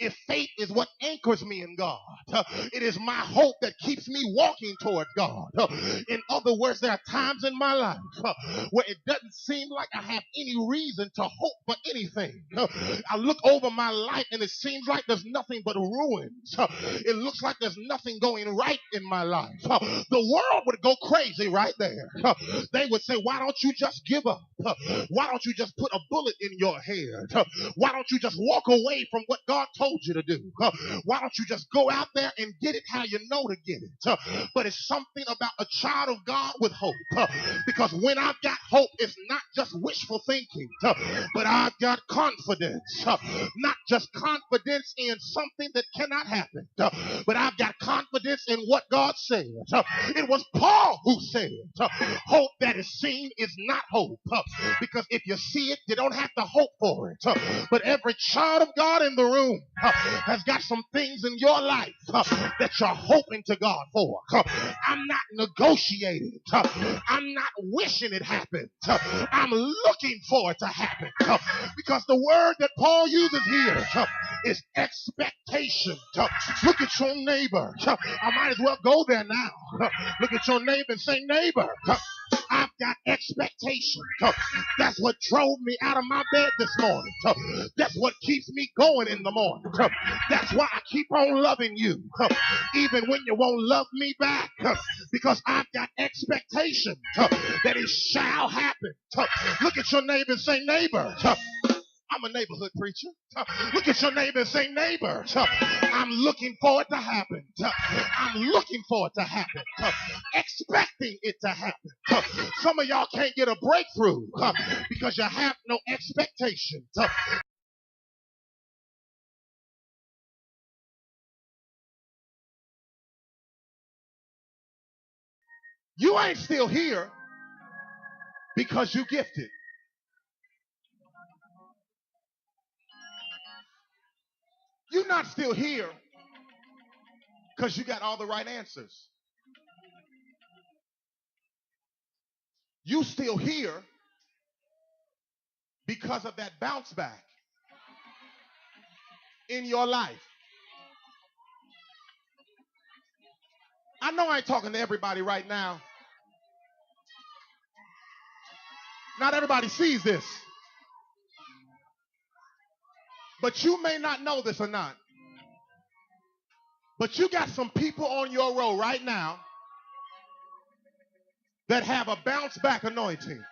if faith is what anchors me in God, it is my hope that keeps me walking towards God. In other words, there are times in my life where it doesn't seem like I have any reason to hope for anything. I look over my life and it seems like there's nothing but ruins. It looks like there's nothing going right in my life. The world would go crazy right there. They would say, why don't you just give up? Why don't you just put a bullet in your head? Why don't you just walk away from what God told you to do? Why don't you just go out there and get it how you know to get it? But it's something about a child of God with hope. Because when I've got hope, it's not just wishful thinking, but I've got confidence. Not just confidence in something that cannot happen, but I've got confidence in what God said. It was Paul who said, hope that is seen is not hope. Because if you see it, you don't have to hope for it. But every child of God in the room has got some things in your life that you're hoping to God for. I'm not negotiating. I'm not wishing it happened. I'm looking for it to happen. Because the word that Paul uses here is expectation. Look at your neighbor. I might as well go there now. Look at your neighbor and say, neighbor, I've got expectation. That's what drove me out of my bed this morning. That's what keeps me going in the morning. That's why I keep on loving you, even when you won't love me back, because I've got expectation that it shall happen. Look at your neighbor and say, neighbor, I'm a neighborhood preacher. Look at your neighbor and say, neighbor, I'm looking for it to happen. I'm looking for it to happen. Expecting it to happen. Some of y'all can't get a breakthrough because you have no expectation. You ain't still here because you gifted. You're not still here because you got all the right answers. You still here because of that bounce back in your life. I know I ain't talking to everybody right now. Not everybody sees this. But you may not know this or not. But you got some people on your row right now that have a bounce back anointing.